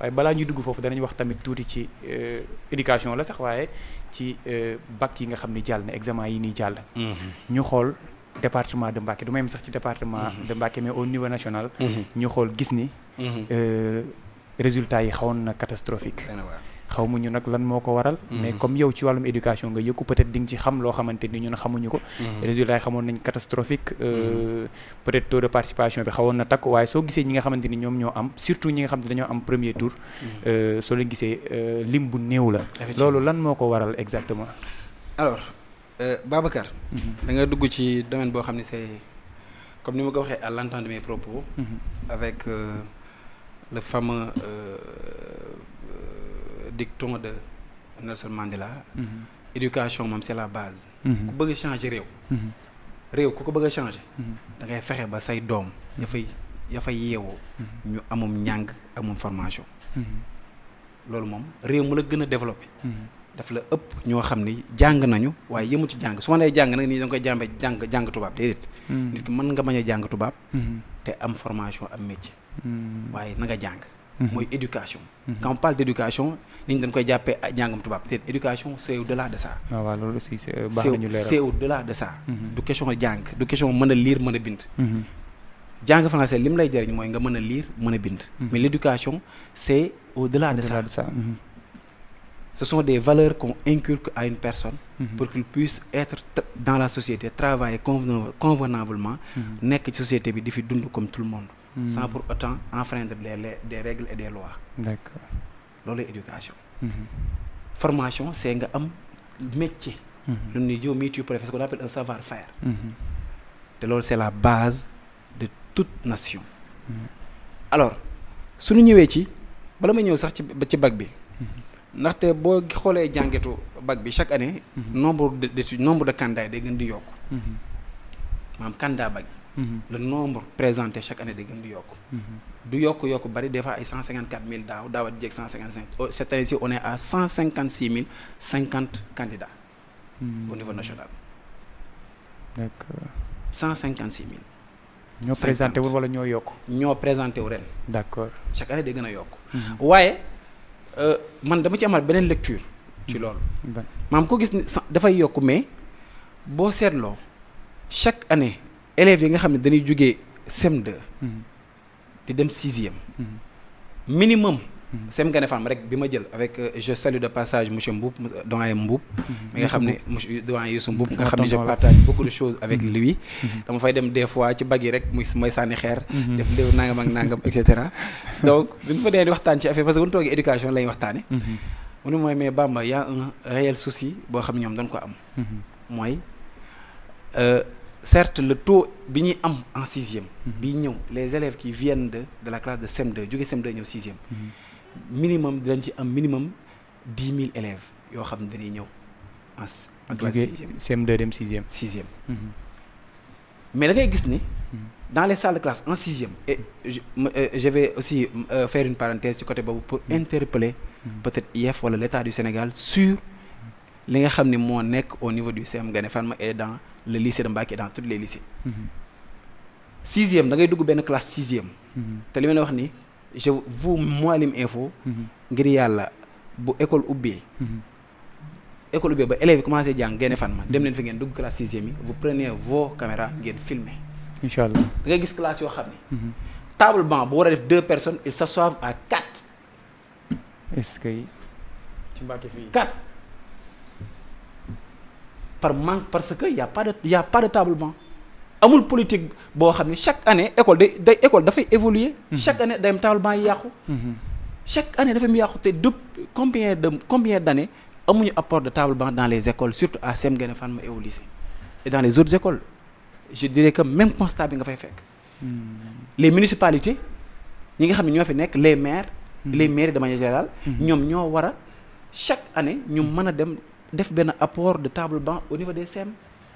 waaye balaa ñuy dugg foofu danañ wax tamit tuuti ci éducation la sax waaye ci bac yi nga xam ni jàll na examen yi nii jàll. ñu xool département de Mbacké du même sax ci département de Mbacké mais au niveau national. ñu xool gis ni. résultats yi xawoon na catastrophique. xaw mu ñu nag lan moo ko waral. mais comme yow ci wàllum éducation nga yëkku peut-être di nga ci xam loo xamante ni ñun xamuñu ko. résultats yi xamoon nañ catastrophique. peut-être taux de participation bi xawoon na takk waaye soo gisee ñi nga xamante ni ñoom ñoo am surtout ñi nga xam ne dañoo am premier tour. soo leen gisee lim bu néew la. loolu lan moo ko waral exactement. alors Babacar. da nga dugg ci domaine boo xam ne c'est comme ni ma ko waxee à l'entame de mes propos. avec le fameux. dicton de Nelson Mandela. éducation moom c'est la base. ku bëgg a changer réew ku ko bëgg a changer. da ngay fexe ba say doom ya fay yeewoo. ñu amum njàng amum formation. loolu moom réew mu la gën a développé. daf la ëpp ñoo xam ni jàng nañu waaye yëmu ci jàng su ma nee jàng nag nii da nga koy jàng tubaab déedéet. nit ki mën nga bañ a jàng tubaab. te am formation am métier. waaye na nga jàng. mooy éducation. quand on parle d'éducation nit ñi dañ koy jàppee jàngam tubaab te éducation c'est au-delà de ça. waaw loolu aussi baax nañu leeral c'est au-delà de ça. du question jàng du question mën a lire mën a bind. jàng français li mu lay jëriñ mooy nga mën a lire mën a bind. mais l'éducation c'est au-delà de ça. Ce sont des valeurs qu'on inculque à une personne. Pour qu'il puisse être dans la société travailler convenablement. nekk ci société bi di fi dund comme tout le monde. sans pour autant enfreindre des règles et des lois. D'accord. loolu éducation. formation c'est nga am métier. lu ni yow mii tu préfères ce qu'on appelle un savoir-faire. te loolu c'est la base de toute nation. alors suñu ñëwee ci bala ma ñëw sax ci bac bi. ndaxte boo xoolee jàngetu bac bi chaque année. nombre de candidats day gën di yokk. maanaam candidat bac. le nombre présenté chaque année day gën di yokk. du yokk bari des fois ay 154 000 daawat jeeg 155 cette année-ci on est à 156 050 candidats. au niveau national. d'accord. 156 000. ñoo présenté wu wala ñoo yokk. ñoo présenté wu ren. d'accord. chaque année day gën a yokk. waaye man dama ci amal beneen lecture. ci loolu. maam ko gis ni dafay yokk mais boo seetloo chaque année élèves yi nga xam ne dañuy jógee CM2. di dem 6e. minimum. CM Gaïndé Fatma rek bi ma jël avec je salue de passage monsieur Mboup doyen Mboup. mi nga xam ne monsieur doyen Youssou Mboup nga xam ne je partage beaucoup de choses avec lui. dama fay dem des fois ci bag yi rek mooy sànni xeer. def léew nangam ak nangam et cetera. donc bi ñu fa dee di waxtaan ci affaire parce que bu ñu toogee éducation lañuy waxtaane. mu ne mooy mais Bamba y a un réel souci boo xam ne ñoom dañ ko am. mooy certes le taux bi ñuy am en 6e. bi ñëw les élèves qui viennent de la classe de CM2 jóge CM2 ñëw 6e. minimum dinañ ci am minimum 10 000 élèves yoo xam ne dañuy ñëw en classe 6e. CM2 dem 6e. 6e. mais da ngay gis ni. dans les salles de classe en 6e et je vais aussi faire une parenthèse ci côté boobu pour interpeller peut-être IEF wala l'État du Sénégal sur li nga xam ne moo nekk au niveau du CM Gaïndé Fatma et dans le lycée de Mbacké et dans tous les lycées. 6e da ngay dugg benn classe 6e. te li ma la wax ni vous Mouhalim Info. ngir yàlla bu école ubbee. ba élèves yi commencé jàng Gaïndé Fatma dem leen fi ngeen dugg classe 6e yi vous prenez vos caméras ngeen filmer. incha allah da ngay gis classe yoo xam ne. table banc bu war a def 2 personnes ils s'assoient à 4. est-ce que ci Mbacké fii 4 par manque parce que y a pas de table banc amul politique boo xam ne chaque année école école dafay évoluer. chaque année day am table banc yi yàqu. chaque année dafay mu yàqu te depuis combien d'années amuñu apport de table banc dans les écoles surtout à CM Gaïndé Fatma et au lycée et dans les autres écoles. je dirais que même constat bi nga fay fekk. les municipalités ñi nga xam ne ñoo fi nekk les maires. les mairies de manière générale. ñoom ñoo war a chaque année ñu mën a dem def benn apport de table banc au niveau des CEM.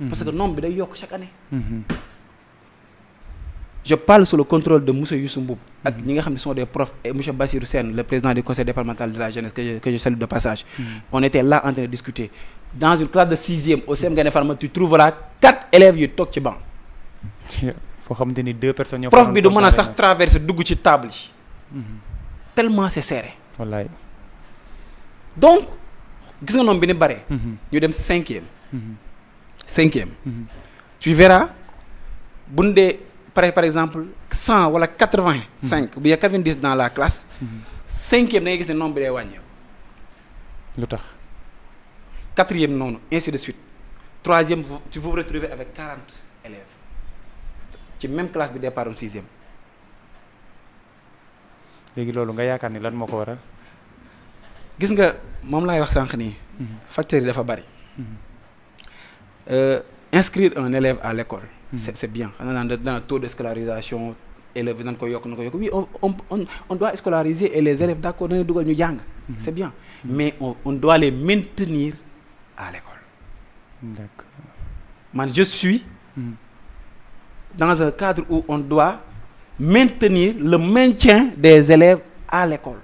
parce que nombre bi day yokk chaque année. je parle sous le contrôle de monsieur Youssou Mboup ak ñi nga xam ne sont des profs et monsieur Bassirou Sène le président du conseil départemental de la jeunesse que je salue de passage. on était là en train de discuter dans une classe de 6e au CM Gaïndé Fatma tu trouveras 4 élèves yu toog ci banc. foo xamante ni 2 personnes ñoo prof bi du mën a sax traverser dugg ci table yi. tellement c'est serré. wallaay. donc gis nga noonu bi ni bare. ñu dem 5e. 5e. tu verras bu ñu dee par exemple 100 wala 85. ou bien 90 dans la classe. 5e da ngay gis ne nombre bi day wàññeeku. lu tax. 4e noonu ainsi de suite 3e tu vous retrouver avec 40 élèves ci même classe bi départ 6e. léegi loolu nga yaakaar ni lan moo ko waral. gis nga moom laay wax sànq nii. facteurs yi dafa bari. Inscrire un élève à l'école. c'est bien xam naa dans le taux de scolarisation élèves nañ ko yokk oui on doit scolariser et les élèves d'accord dañuy dugal ñu jàng. c'est bien mais on doit les maintenir à l'école. d'accord. man je suis dans un cadre où on doit maintenir le maintien des élèves à l'école.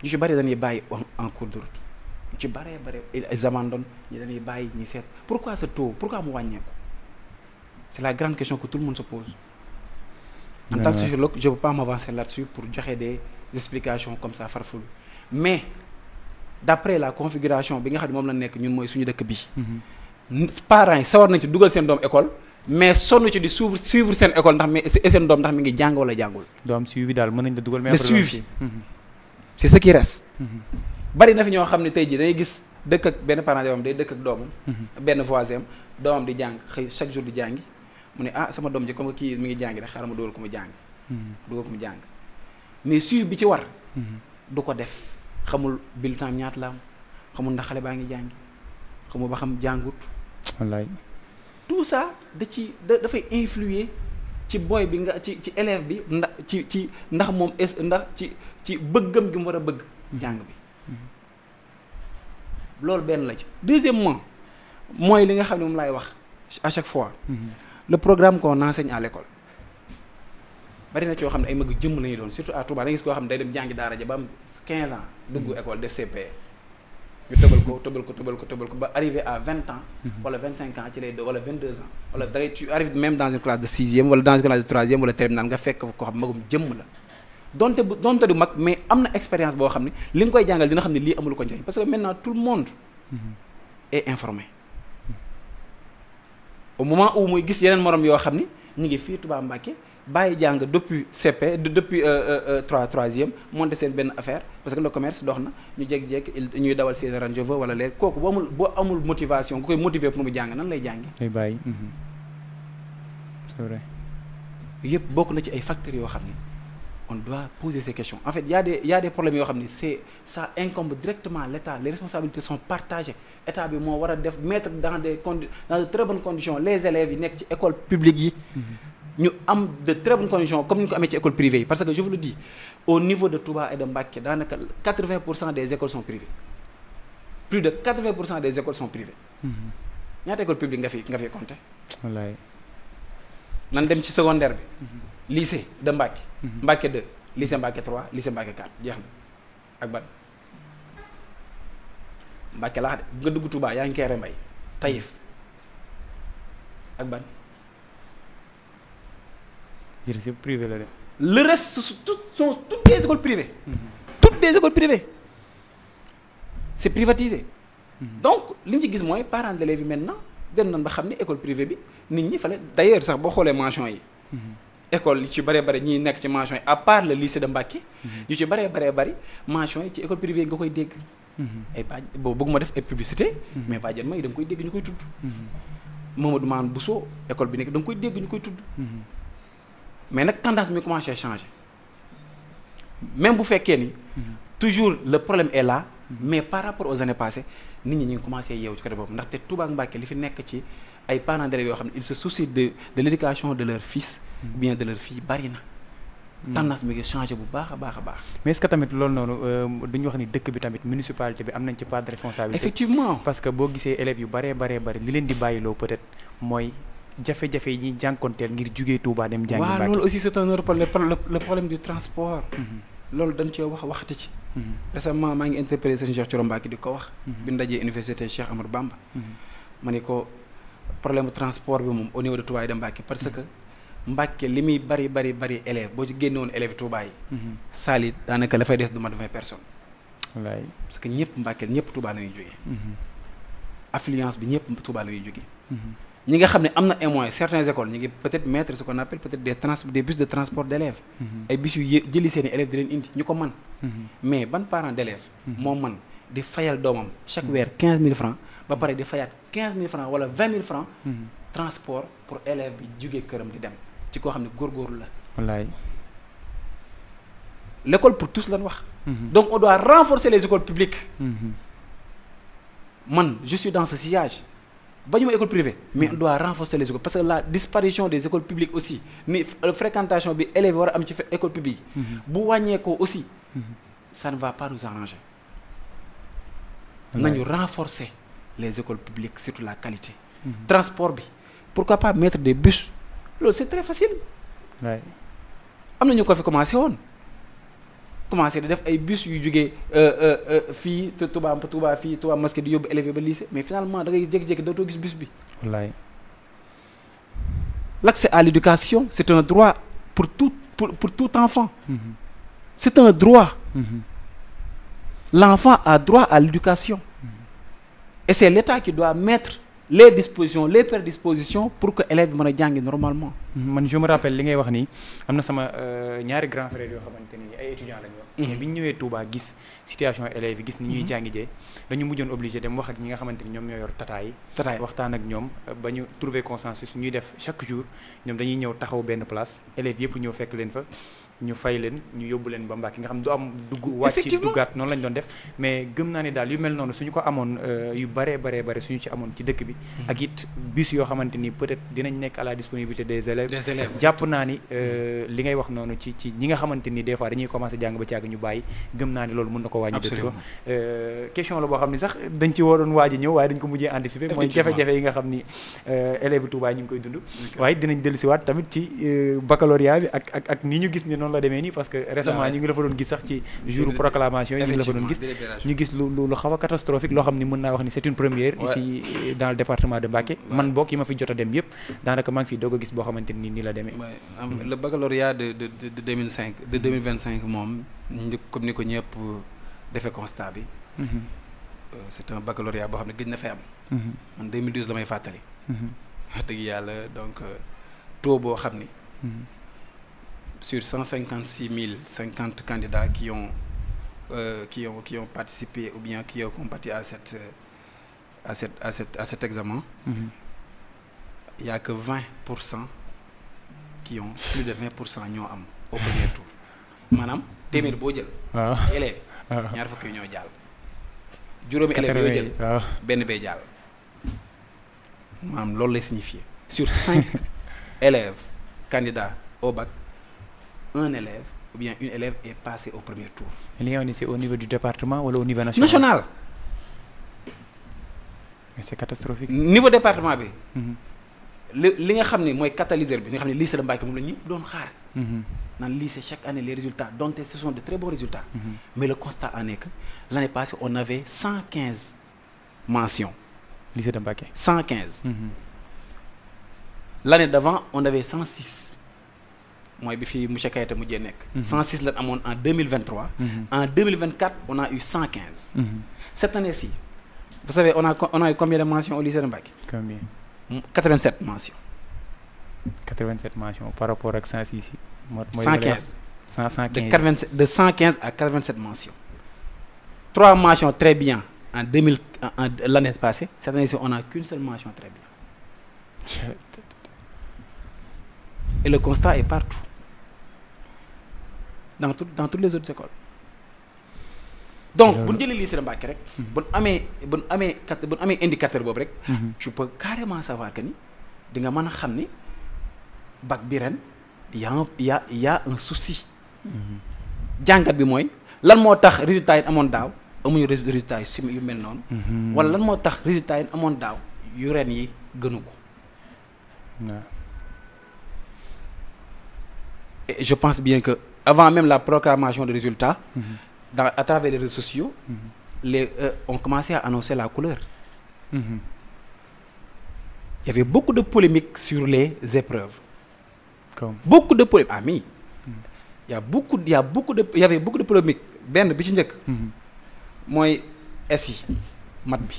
ñu ci bari dañuy bàyyi en cours de route ñu ci bari ils abandonnent ñi dañuy bàyyi ñi seet pourquoi ce taux pourquoi mu wàññeeku c'est la grande question que tout le monde se pose. En tant que sociologue je peux pas m'avancer là-dessus pour joxe des explications comme ça farfelu mais d'après la configuration bi nga xam ne moom la nekk ñun mooy suñu dëkk bi. parents yi sawar nañ ci dugal seen doom école mais sonn ci di suivre seen école ndax mais seen doom ndax mi ngi jàng wala jàngul. doo am suivi daal mën nañ la dugal. mais le suivi c'est ce qui reste. bari na fi ñoo xam ne tey jii dañuy gis dëkk ak benn parent doomam day dëkk ak doomam. benn voisin doomam di jàng xëy chaque jour di jàngi mu ne ah sama doom ji comme kii mi ngi jàngi rek xaaral ma dugal ko mu jàng. dugal ko mu jàng mais suivi bi ci war. du ko def xamul bulletin ñaata la am xamul ndax xale baa ngi jàngi xamul ba xam jàngut. wallaay. tout ça dafay influer ci boy bi nga ci élève bi ndax moom ndax ci bëggam gi mu war a bëgg jàng bi. loolu benn la ci. deuxièmement mooy li nga xam ne moom laay wax à chaque fois. le programme qu'on enseigne à l'école bari na ci yoo xam ne ay mag jëmm lañuy doon surtout à Touba da nga gis koo xam ne day dem jàngi daara ja ba am 15 ans dugg école def CPE ñu tëbal ko ba arrivé à 20 ans wala 25 ans ci lay wala 22 ans wala da ngay tu arrives même dans une classe de 6e wala dans une classe de 3e wala terminale nga fekk koo xam magum jëmm la donte du mag mais am na expérience boo xam ne li nga koy jàngal dina xam ne lii amul ko njëriñ parce que maintenant tout le monde est informé au moment où muy gis yeneen morom yoo xam ni ñu ngi fii Touba Mbacké bàyyi jàng depuis CP depuis 3e monté seen benn affaire parce que le commerce dox na ñu jékki-jékki ñuy dawal ses Range Rover wala léegi kooku boo amul motivation ku koy motiver pour mu jàng nan lay jàngi. day bàyyi. c'est vrai. yëpp bokk na ci ay facteurs yoo xam ni on doit poser ces questions en fait y a des problèmes yoo xam ni ça incombe directement à l'État les responsabilités sont partagées État bi moo war a mettre dans de très bonnes conditions les élèves yi nekk ci école publique yi. ñu am de très bonnes conditions comme ni ñu ko amee ci école privée yi parce que je vous le dis au niveau de Touba et de Mbacké daanaka 80% des écoles sont privées plus de 80% des écoles sont privées. ñaata école publique nga fi compter. wallaay. nan dem ci secondaire bi. lycée de Mbacké. Mbacké 2 lycée Mbacké 3 lycée Mbacké 4 jeex na ak ban Mbacké laa xam nga dugg Touba yaa ngi Kéré Mbay Taïf ak ban. jërëjëf privé la de. le reste sont toutes des écoles privées. toutes des écoles privées c'est privatisé. donc li ñu ci gis mooy parents d'élèves yi maintenant dem nañ ba xam ne école privée bi nit ñi fale d'ailleurs sax boo xoolee mention yi. école yi ci bëree bëri ñi nekk ci mention yi à part le lycée de Mbacké. ñu ci bëree bëri mention yi ci école privée yi nga koy dégg. ay bàjj boobu bëgguma def ay publicité. mais bàjjen ma yi da nga koy dégg ñu koy tudd. Mamadou Man Bousso école bi nekk da nga koy dégg ñu koy tudd. mais nag tendance mi commencé à changer même bu fekkee ni. toujours le problème est là. mais par rapport aux années passées nit ñi ñu ngi commencé yeewu ci côté boobu ndaxte Touba ak Mbacké li fi nekk ci ay parents d'élèves yoo xam ne ils se soucient de l'éducation de leur fils. ou bien de leur fille bari na. tendance mi ngi changé bu baax a baax a baax. mais est-ce que tamit loolu noonu duñu wax ni dëkk bi tamit municipalité bi am nañ ci part de responsabilité. effectivement parce que boo gisee élèves yu bari li leen di bàyyiloo peut-être mooy jafe-jafe yi ñuy jànkonteel ngir jugee Touba dem. jàngi Mbacké waaw loolu aussi c'est un autre problème le problème du transport. loolu dañ cee waxati ci. récemment maa ngi interpellé sëñ Cheikh Thioro Mbacké di ko wax. bi ndajee université Cheikh Amadou Bamba. ma ne ko problème transport bi moom au niveau de Touba et de Mbacké parce que Mbacké li muy bari élèves boo ci génne woon élèves Touba yi. saal yi daanaka la fay des du mat 20 personnes. wallaay parce que ñëpp Mbacké ñëpp Touba la ñuy jógee. affluence bi ñëpp Touba la ñuy jógee. ñi nga xam ne am na ay moyens certaines écoles ñu ngi peut-être mettre ce qu'on appelle peut-être des bus de transport d'élèves. ay bus yu jëli seen i élèves di leen indi ñu ko mën. mais ban parent d'élève moo mën di fayal doomam chaque weer 15 000 francs ba pare di fayaat 15 000 francs wala 20 000 francs. transport pour élève bi jugee këram di dem ci koo xam ne góorgóorlu la. wallaay. l'école pour tous lan wax. donc on doit renforcer les écoles publiques. man je suis dans ce sillage. bañu ma école privée mais on doit renforcer les écoles parce que la disparition des écoles publiques aussi ni fréquentation bi élèves war a am ci école publique bu wàññeekoo aussi ça ne va pas nous arranger. nañu renforcer les écoles publiques surtout la qualité. transport bi pourquoi pas mettre des bus loolu c'est très facile. am na ñu ko fi commencé woon commencé di def ay bus yu jógee fii Touba fii Touba mosquée di yóbbu élèves ba lycée mais finalement da ngay jékki-jékki dootoo gis bus bi. wallaay. l'accès à l'éducation c'est un droit pour tout enfant. c'est un droit. L'enfant a droit à l'éducation. Et c'est l'État qui doit mettre les dispositions les prédispositions pour que élèves mën a jàngi normalement. man je me rappelle li ngay wax nii am na sama ñaari grand frère yoo xamante ni ay étudiants lañu woon. mais bi ñu ñëwee Touba gis situation élèves yi gis ni ñuy jàngi jee dañu mujjoon obligé dem wax ak ñi nga xamante ni ñoom ñoo yor tata yi waxtaan ak ñoom ba ñu trouver consensus ñuy def chaque jour ñoom dañuy ñëw taxaw benn place élèves yëpp ñëw fekk leen fa ñu fay leen ñu yóbbu leen ba Mbacké nga xam du am dugg wàcc duggaat noonu lañ doon def mais gëm naa ne daal yu mel noonu suñu ko amoon yu bare suñu ci amoon ci dëkk bi ak it bus yoo xamante ni peut-être dinañ nekk à la disponibilité des élèves jàpp naa ni li ngay wax noonu ci ñi nga xamante ni des fois dañuy commencer jàng ba ci àgg ñu bàyyi gëm naa ni loolu mën na ko wàññi dëkk ko question la boo xam ni sax dañ ci waroon waaj a ñëw waaye dañ ko mujjee anticiper mooy jafe-jafe yi nga xam ni élèves Touba ñu ngi koy dund waaye dinañ dellusiwaat tamit ci baccalauréat bi ak ni ñu gis ni noonu la demee nii parce que récemment ñu ngi la fa doon gis sax ci jour proclamation yi ñu ngi la fa doon gis ñu gis lu xaw a catastrophique loo xam ni mën naa wax ni c'est une première ici dans le département de Mbacké man bokk yi ma fi jot a dem yëpp daanaka maa ngi fi doog a gis boo xamante ni nii la demee le baccalauréat de 2025 moom comme ni ko ñëpp defee constat bi c'est un baccalauréat boo xam ne gëj na fay am man 2012 la may fàttali wax dëgg yàlla donc taux boo xam ni sur 156 050 candidats qui ont participé ou bien qui ont compati à cet examen, il y a que 20% qui ont plus de 20% ñoo am au premier tour. maanaam téeméer boo jël. waaw élèves. ñaar fukki ñoo jàll. juróomi élèves yoo jël. benn bee jàll. maanaam loolu lay signifier sur 5 élèves candidats au bac. Un élève ou bien une élève est passé au premier tour. li nga wax ni c'est au niveau du département wala au niveau national. national. mais c'est catastrophique. niveau département bi. li nga xam ne mooy catalyseur bi nga xam ne lycée de Mbacké moom la ñëpp doon xaar. naan lycée chaque année les résultats donc ce sont de très bons résultats. mais le constat en est que l'année passée on avait 115 mentions. lycée de Mbacké. 115. L'année d'avant on avait 106. mooy bi fi monsieur Kayita mujjee nekk. 106 la amoon en 2023. En 2024 on a eu 115. Cette année-ci vous savez on a eu combien de mentions au lycée de Mbacké? Combien? 87 mentions. 87 mentions par rapport ak 106 yi. mooy 115. 115 de 115 à 87 mentions. 3 mentions très bien en l'année passée. Cette année-ci on a qu'une seule mention très bien. Et le constat est partout. Dans toutes les autres écoles. Donc bu ñu jëlee lycée de Mbacké rek. bu ñu amee indicateur boobu rek. tu peux carrément savoir que ni di nga mën a xam ni bac bi ren y a un souci. jàngat bi mooy lan moo tax résultats yi amoon daaw amuñu résultats yu mel noonu. wala lan moo tax résultats yi amoon daaw yu ren yi gënu ko. Et je pense bien que avant même la proclamation des résultats, à travers les réseaux sociaux, on commençait à annoncer la couleur. Il y avait beaucoup de polémiques sur les épreuves. beaucoup de polémiques il y avait beaucoup de polémiques benn bi ci njëkk mooy S yi mat bi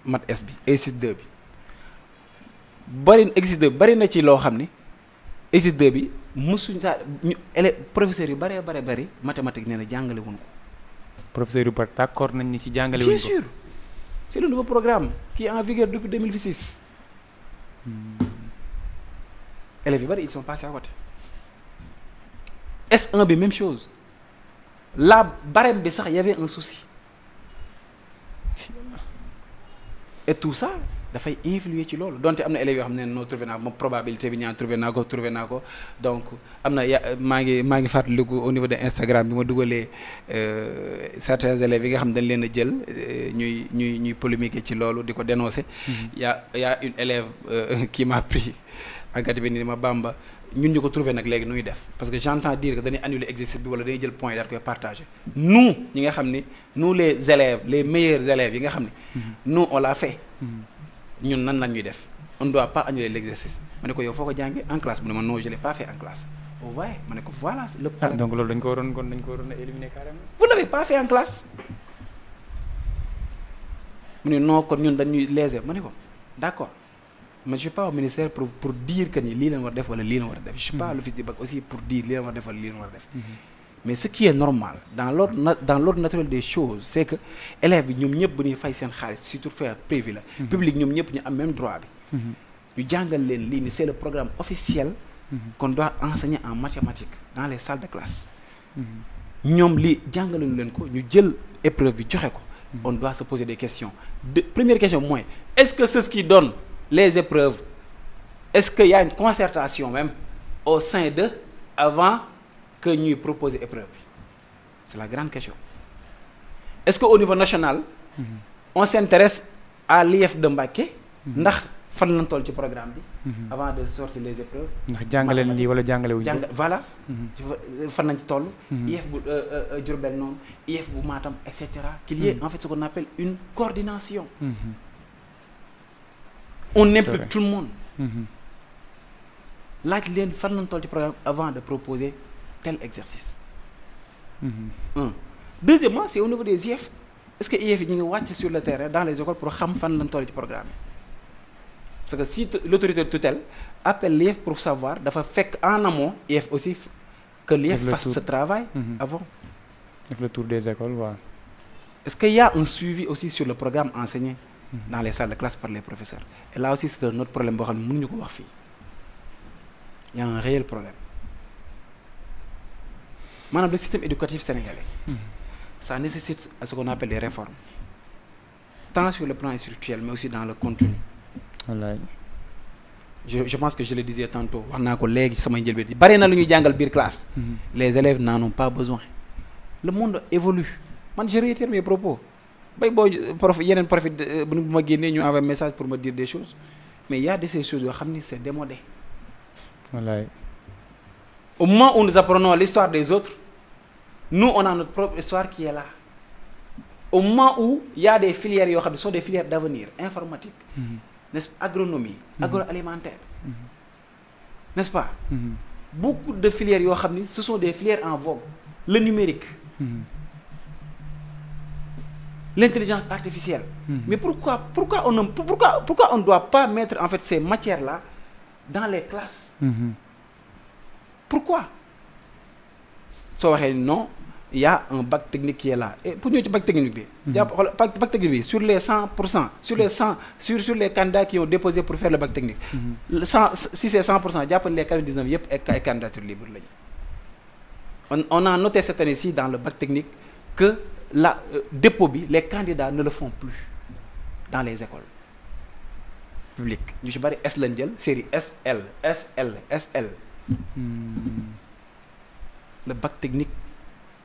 mat S bi exercice 2 bi exercice 2 bari na ci loo xam ni exercice 2 bi musuñ saa ñu professeurs yu bari mathématique nee na jàngale wuñ ko. professeurs yu bari d'accord nañ ni ci jàngale wuñ ko. bien sûr c'est le nouveau programme qui est en vigueur depuis 2006. élèves yu bari ils sont passés à côté. S1 bi même chose la barème bi sax y avait un souci et tout ça dafay influer ci loolu donte am na élèves yoo xam ne noo trouvé naa ko moom probabilité bi ñaan trouvé naa ko donc am na maa ngi fàttaliku au niveau de Instagram bi ma dugalee certains élèves yi nga xam dañ leen a jël ñuy polémiquer ci loolu di ko dénoncer. y a une élève qui m'a pris engati bi ni ma Bamba ñun ñu ko trouvé nag léegi nu ñuy def parce que j'entends dire que dañuy annuler exercice bi wala dañuy jël point daal koy partager nous ñi nga xam ni nous les élèves les meilleurs élèves yi nga xam ni nous on l'a fait ñun nan la ñuy def on ne doit pas annuler l'exercice ma ne ko yow foo ko jàngee en classe mu ne ma non je l'ai pas fait en classe vous voyez ma ne ko voilà le problème. Donc loolu dañ ko waroon a éliminer carrément. vous n'avez pas fait en classe mu ne non kon ñun dañuy léser ma ne ko d'accord. mais je suis pas au ministère pour dire que ni lii leen war def wala lii leen war def. je suis pas à l'office du bac aussi pour dire lii leen war def wala lii leen war def. mais ce qui est normal dans l'ordre naturel des choses c'est que élèves bi ñoom ñëpp bu ñuy fay seen xaalis surtout fait privé la. public ñoom ñëpp ñu am même droit bi. ñu jàngal leen lii ni c'est le programme officiel. qu'on doit enseigner en mathématiques dans les salles de classe. ñoom lii jàngaluñu leen ko ñu jël épreuve bi joxe ko. on doit se poser des questions première question mooy est-ce que c'est ce qui donne les épreuves est-ce qu'il y a une concertation même au sein d'eux avant que ñuy proposer épreuve bi c'est la grande question est-ce que au niveau national on s'intéresse à l'IEF de Mbacké ndax fan lañ toll ci programme bi avant de sortir les épreuves ndax jàngaleen lii wala jàngale wuñ ko voilà fan lañ ci toll IEF bu Diourbel noonu IEF bu Matam et cetera qu'il y ait en fait ce qu'on appelle une coordination on implique tout le monde laaj leen fan lañ toll ci programme avant de proposer tel exercice deuxièmement c'est au niveau des IEF est-ce que IEF yi ñu ngi wàcc sur le terrain dans les écoles pour xam fan lañ toll ci programme parce que si l'autorité de tutelle appelle l'IEF pour savoir dafa fekk en amont IEF aussi que l'IEF fasse ce travail avant def le tour des écoles waaw est-ce qu'il y a un suivi aussi sur le programme enseigné dans les salles de classe par les professeurs et là aussi c'est un autre problème boo xam ne mënuñu ko wax fii il y a un réel problème maanaam le système éducatif sénégalais ça nécessite ce qu'on appelle des réformes tant sur le plan instructuel mais aussi dans le contenu. Wallaay. je pense que je le disais tantôt wax naa ko léegi samay njëlbeen yi bari na lu ñuy jàngal biir classe. Les élèves n'en ont pas besoin. Le monde évolue man je réitère mes propos bay boo prof yeneen prof bu ma génnee ñu envoie message pour me dire des choses mais il y a de ces choses yoo xam ni c'est démodé. Wallaay. Au moment où nous apprenons l'histoire des autres nous on a notre propre histoire qui est là. Au moment où il y a des filières yoo xam ne sont des filières d'avenir informatique. N'est-ce pas agronomie agroalimentaire n'est-ce pas beaucoup de filières yoo xam ni ce sont des filières en vogue le numérique l'intelligence artificielle mais pourquoi on ne doit pas mettre en fait ces matières-là dans les classes pourquoi soo waxee non il y a un bac technique qui est là et pour ñëw ci bac technique bi jàpp xool bac technique bi sur les 100% sur les candidats qui ont déposé pour faire le bac technique si c'est 100% jàpp les 99 yëpp ay candidatures libres lañu on a noté cette année-ci dans le bac technique que la dépôt bi les candidats ne le font plus dans les écoles publiques ñu ci bari S lañ jël série SL le bac technique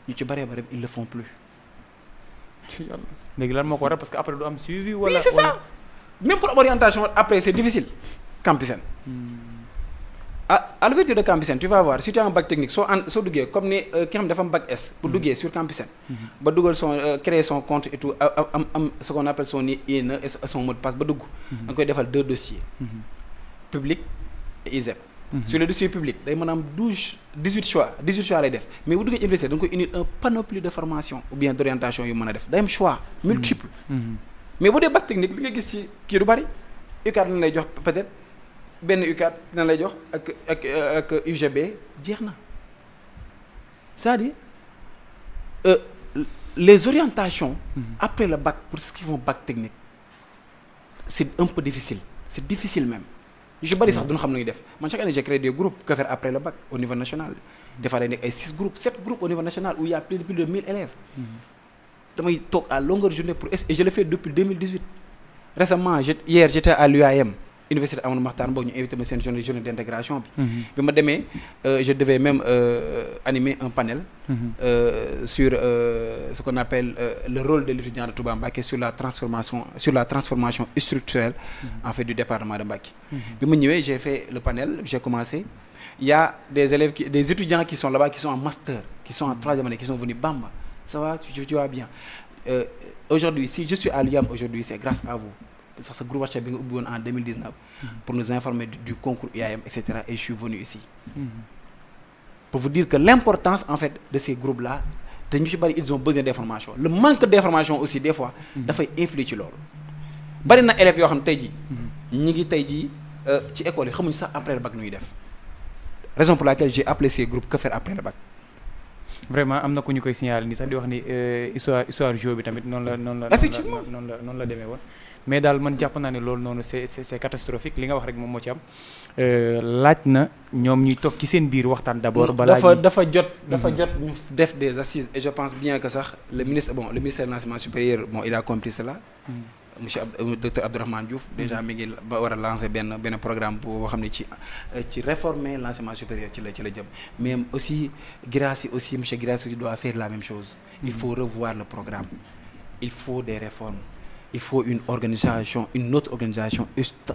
ñu ci bëree bëri ils le font plus. léegi lan moo ko waral parce que après du am suivi. wala oui c'est ça même pour orientation après c'est difficile. Campusen. à l'ouverture de Campusen tu vas voir si tu as un bac technique soo duggee comme ni ki xam dafa am bac S. bu duggee sur Campusen. ba dugal créer son compte et tout am ce qu'on appelle son INE et son mot de passe ba dugg. da nga koy defal 2 dossiers. Public et ISEP. sur le dossier public day mën a am 18 choix lay def mais bu duggee ci université da nga koy unir un panoplie de formation ou bien d'orientation yu mën a def day am choix multiple mais bu dee bac technique li nga gis ci kii du bari UCAD na lay jox peut-être benn UCAD na lay jox ak UGB jeex na c'est-à-dire les orientations après le bac pour ceux qui font bac technique c'est un peu difficile c'est difficile même yu bari sax duñu xam nañu def man chaque année j'ai créé des groupes que faire après le bac au niveau national des fois day nekk ay 6 groupes 7 groupes au niveau national où il y a plus de 1000 élèves damay toog à longueur de journée pour et je le fais depuis 2018 récemment hier j'étais à l'UAM Université Amadou Mahtar Mbow ñu invité ma seen journée d'intégration bi ma demee je devais même animer un panel sur ce qu'on appelle le rôle de l'étudiant de Touba Mbacké sur la transformation structurelle en fait du département de Mbacké bi ma ñëwee j'ai fait le panel j'ai commencé il y a des élèves des étudiants qui sont là-bas qui sont en master qui sont en 3e année qui sont venus Bamba ça va tu vas bien aujourd'hui si je suis à l'UAM aujourd'hui c'est grâce à vous sax sa groupe WhatsApp bi nga ubbi woon en 2019 pour nous informer du concours UAM etc. et je suis venu ici pour vous dire que l'importance en fait de ces groupes là te ñu ci bari ils ont besoin d'information le manque d'information aussi des fois dafay influer ci loolu bari na élèves yoo xam ne tey jii ñi ngi tey jii ci école yi xamuñu sax après le bac ñuy def raison pour laquelle j'ai appelé ces groupes que faire après le bac vraiment am na ku ñu koy signaler ni sax di wax ni histoire géo bi tamit noonu la demee woon mais daal man jàpp naa ne loolu noonu c'est catastrophique li nga wax rek moom moo ci am laaj na ñoom ñuy toog ci seen biir waxtaan d'abord. balaa dafa jot ñu def des assises et je pense bien que sax le ministère de l'enseignement supérieur il a compris cela. monsieur docteur Abdourahmane Diouf déjà mi ngi ba war a lancer benn programme boo xam ne ci réformer l'enseignement supérieur ci la jëm mais aussi Guirassy aussi monsieur Guirassy doit faire la même chose il faut revoir le programme il faut des réformes il faut une autre organisation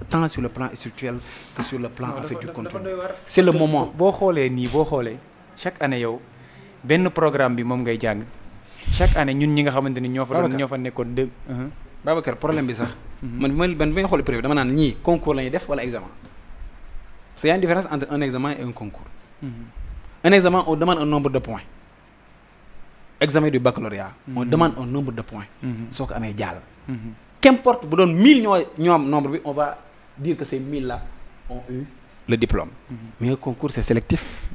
tant sur le plan structurel que sur le plan en fait du contenu c'est le moment boo xoolee chaque année yow benn programme bi moom ngay jàng chaque année ñun ñi nga xamante ni ñoo fa nekkoon de Babacar problème bi sax man bi may xool privé dama naan ñii concours la ñuy def wala examen parce qu'il y a une différence entre un examen et un concours un examen on demande un nombre de points examen du baccalauréat on demande un nombre de points soo ko amee jàll qu'importe bu doon 1000 ñoo am nombre bi on va dire que ces 1000 là ont eu le diplôme mais un concours c'est sélectif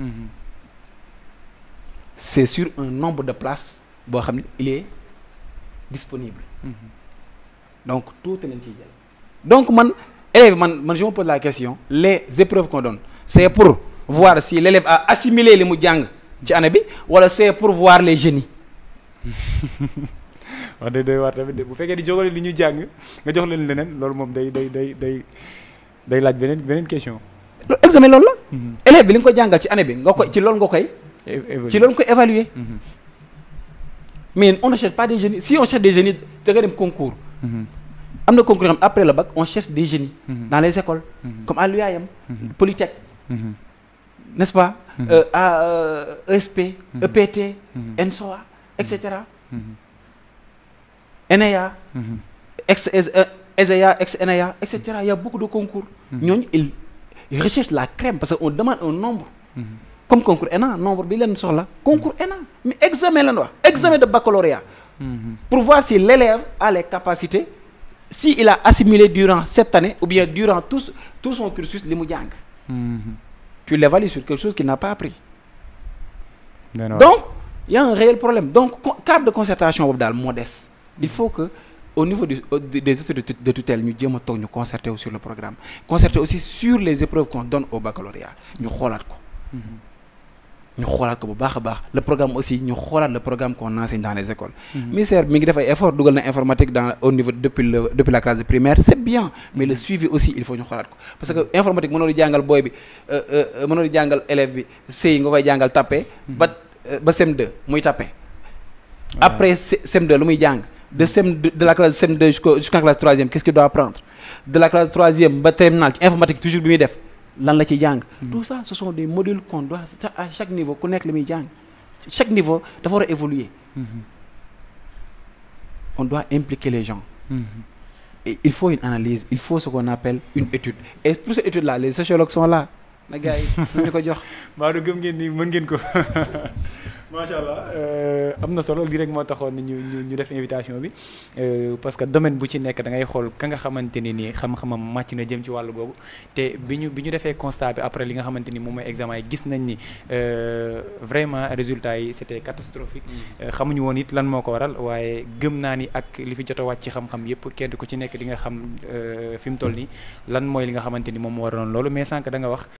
c'est sur un nombre de places boo xam ne il est disponible donc tout lañ ciy jël donc man élève man je me pose la question les épreuves qu'on donne c'est pour voir si l'élève a assimilé li mu jàng ci année bi wala c'est pour voir les génies wax dëgg doy waar tamit bu fekkee di jógale li ñu jàng nga jox leen leneen loolu moom day laaj beneen question. loolu examen loolu la. élève bi li nga ko jàngal ci année bi nga koy ci loolu nga koy. ci loolu nga koy évaluer. mais on ne cherche pas des génies si on cherche des génies da nga dem concours. am na concours yoo xam après le bac on cherche des génies. dans les écoles. comme à l'UAM. Polytech. n'est-ce pas. à ESP. EPT. ENSOA etc. ENEA. ESEA ex-ENEA etc. il y a beaucoup de concours. ñooñu ils recherchent la crème parce que on demande un nombre. comme concours ENA nombre bi leen soxla concours ENA mais examen lañ wax examen de baccalauréat. pour voir si l'élève a les capacités si il a assimilé durant cette année ou bien durant tout son cursus li mu jàng. tu l'évalues sur quelque chose qu'il n'a pas appris. donc il y a un réel problème donc cadre de concertation boobu daal moo des. il faut que au niveau des autorités de tutelle ñu jéem a toog ñu concerter wu sur le programme concerter aussi sur les épreuves qu'on donne au baccalauréat ñu xoolaat ko. ñu xoolaat ko bu baax a baax le programme aussi ñu xoolaat le programme qu'on enseigne dans les écoles. ministère mi ngi def ay effort dugal na informatique au niveau depuis la classe de primaire c'est bien mais le suivi aussi il faut ñu xoolaat ko parce que informatique mënoo di jàngal booy bi mënoo di jàngal élève bi CI nga koy jàngal tapé ba CM2 muy tapé. après CM2 lu muy jàng. de la classe CM2 jusqu'en classe 3e qu'est-ce qu'il doit apprendre de la classe 3e ba terminale ci informatique toujours bi muy def lan la ci jàng. tout ça ce sont des modules qu'on doit à chaque niveau ku nekk li muy jàng chaque niveau dafa war a évoluer. on doit impliquer les gens. et il faut une analyse il faut ce qu'on appelle une étude et pour cette étude là les sociologues sont là na gars yi ñu ko jox. maa gëm ngeen ni mën ngeen ko. macha allah am na solo lii rek moo taxoon ñu def invitation bi parce que domaine bu ci nekk da ngay xool ka nga xamante ni nii xam-xamam màcc na jëm ci wàllu boobu te bi ñu defee constat bi après li nga xamante ni moom mooy examen yi gis nañ ni vraiment résultats yi c'était catastrophique. xamuñu woon it lan moo ko waral waaye gëm naa ni ak li fi jot a wàcc ci xam-xam yëpp kenn ku ci nekk di nga xam fi mu toll nii lan mooy li nga xamante ni moom moo waraloon loolu mais sànq da nga wax.